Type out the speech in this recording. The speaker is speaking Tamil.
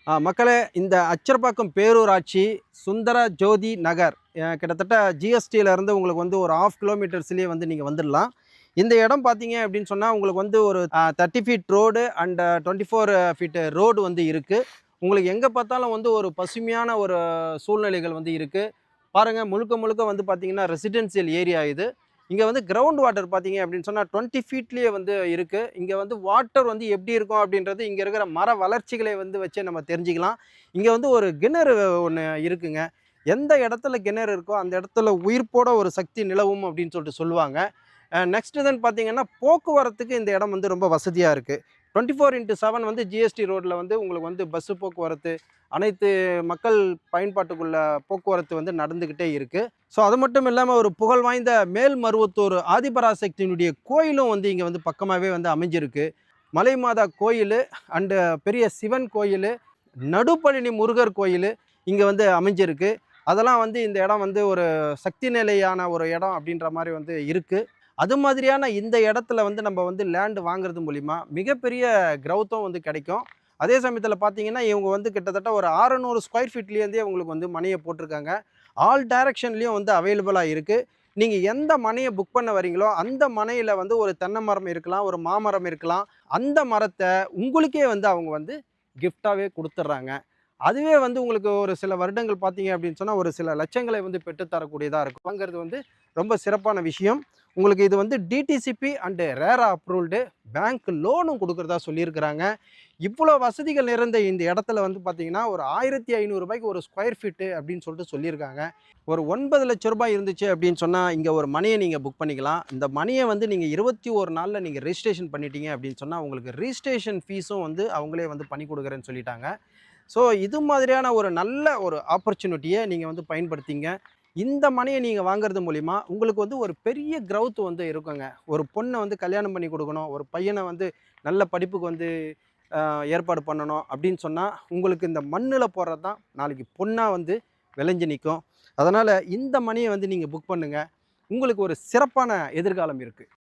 மக்களே, இந்த அச்சரப்பாக்கம் பேரூராட்சி சுந்தர ஜோதி நகர் கிட்டத்தட்ட ஜிஎஸ்டியிலேருந்து உங்களுக்கு வந்து ஒரு 1/2 கிலோமீட்டர்ஸ்லேயே வந்து நீங்கள் வந்துடலாம். இந்த இடம் பார்த்தீங்க அப்படின்னு சொன்னால் உங்களுக்கு வந்து ஒரு 30 feet road and 24 feet road வந்து இருக்குது. உங்களுக்கு எங்கே பார்த்தாலும் வந்து ஒரு பசுமையான ஒரு சூழ்நிலைகள் வந்து இருக்குது. பாருங்கள், முழுக்க முழுக்க வந்து பார்த்தீங்கன்னா ரெசிடென்சியல் ஏரியா இது. இங்கே வந்து கிரவுண்ட் வாட்டர் பார்த்தீங்க அப்படின்னு சொன்னால் 20 ஃபீட்லேயே வந்து இருக்குது. இங்கே வந்து வாட்டர் வந்து எப்படி இருக்கும் அப்படின்றது இங்கே இருக்கிற மர வளர்ச்சிகளை வந்து வச்சே நம்ம தெரிஞ்சுக்கலாம். இங்கே வந்து ஒரு கிணறு ஒன்று இருக்குங்க. எந்த இடத்துல கிணறு இருக்கோ அந்த இடத்துல உயிர்ப்போட ஒரு சக்தி நிலவும் அப்படின்னு சொல்லுவாங்க. நெக்ஸ்ட் தென் பார்த்தீங்கன்னா போக்குவரத்துக்கு இந்த இடம் வந்து ரொம்ப வசதியாக இருக்குது. 24x7 வந்து ஜிஎஸ்டி ரோட்டில் வந்து உங்களுக்கு வந்து பஸ்ஸு போக்குவரத்து, அனைத்து மக்கள் பயன்பாட்டுக்குள்ள போக்குவரத்து வந்து நடந்துக்கிட்டே இருக்குது. ஸோ அது மட்டும் இல்லாமல் ஒரு புகழ் வாய்ந்த மேல்மருவத்தூர் ஆதிபராசக்தியினுடைய கோயிலும் வந்து இங்கே வந்து பக்கமாகவே வந்து அமைஞ்சிருக்கு. மலை மாதா கோயில் அண்டு பெரிய சிவன் கோயில், நடுப்பழனி முருகர் கோயில் இங்கே வந்து அமைஞ்சிருக்கு. அதெல்லாம் வந்து இந்த இடம் வந்து ஒரு சக்தி நிலையான ஒரு இடம் அப்படின்ற மாதிரி வந்து இருக்குது. அது மாதிரியான இந்த இடத்துல வந்து நம்ம வந்து லேண்டு வாங்குறது மூலிமா மிகப்பெரிய க்ரௌத்தும் வந்து கிடைக்கும். அதே சமயத்தில் பார்த்தீங்கன்னா இவங்க வந்து கிட்டத்தட்ட ஒரு 600 ஸ்கொயர் ஃபீட்லேருந்தே உங்களுக்கு வந்து மனையை போட்டிருக்காங்க. ஆல் டைரக்ஷன்லேயும் வந்து அவைலபிளாக இருக்குது. நீங்கள் எந்த மனையை புக் பண்ண வரீங்களோ அந்த மனையில் வந்து ஒரு தென்னை மரம் இருக்கலாம், ஒரு மாமரம் இருக்கலாம். அந்த மரத்தை உங்களுக்கே வந்து அவங்க வந்து கிஃப்டாகவே கொடுத்துட்றாங்க. அதுவே வந்து உங்களுக்கு ஒரு சில வருடங்கள் பார்த்தீங்க அப்படின்னு சொன்னால் ஒரு சில லட்சங்களை வந்து பெற்றுத்தரக்கூடியதாக இருக்கும். வாங்கிறது வந்து ரொம்ப சிறப்பான விஷயம். உங்களுக்கு இது வந்து DTCP and RERA approved bank லோனும் கொடுக்குறதா சொல்லியிருக்கிறாங்க. இவ்வளோ வசதிகள் நிறைந்த இந்த இடத்துல வந்து பார்த்தீங்கன்னா ஒரு 1500 ரூபாய்க்கு ஒரு ஸ்கொயர் ஃபீட்டு அப்படின்னு சொல்லியிருக்காங்க. ஒரு 9 லட்ச ரூபாய் இருந்துச்சு அப்படின்னு சொன்னால் இங்கே ஒரு மனையை நீங்கள் புக் பண்ணிக்கலாம். இந்த மனையை வந்து நீங்கள் 21 நாளில் நீங்கள் ரெஜிஸ்ட்ரேஷன் பண்ணிட்டீங்க அப்படின்னு சொன்னால் உங்களுக்கு ரிஜிஸ்ட்ரேஷன் ஃபீஸும் வந்து அவங்களே வந்து பண்ணி கொடுக்குறேன்னு சொல்லிட்டாங்க. ஸோ இது மாதிரியான ஒரு நல்ல ஒரு ஆப்பர்ச்சுனிட்டியை நீங்கள் வந்து பயன்படுத்திங்க. இந்த மனையை நீங்கள் வாங்குறது மூலிமா உங்களுக்கு வந்து ஒரு பெரிய க்ரௌத் வந்து இருக்குங்க. ஒரு பொண்ணை வந்து கல்யாணம் பண்ணி கொடுக்கணும், ஒரு பையனை வந்து நல்ல படிப்புக்கு வந்து ஏற்பாடு பண்ணணும் அப்படின்னு சொன்னால் உங்களுக்கு இந்த மண்ணில் போடுறது தான் நாளைக்கு பொண்ணாக வந்து விளைஞ்சு நிற்கும். அதனால் இந்த மனையை வந்து நீங்கள் புக் பண்ணுங்கள். உங்களுக்கு ஒரு சிறப்பான எதிர்காலம் இருக்குது.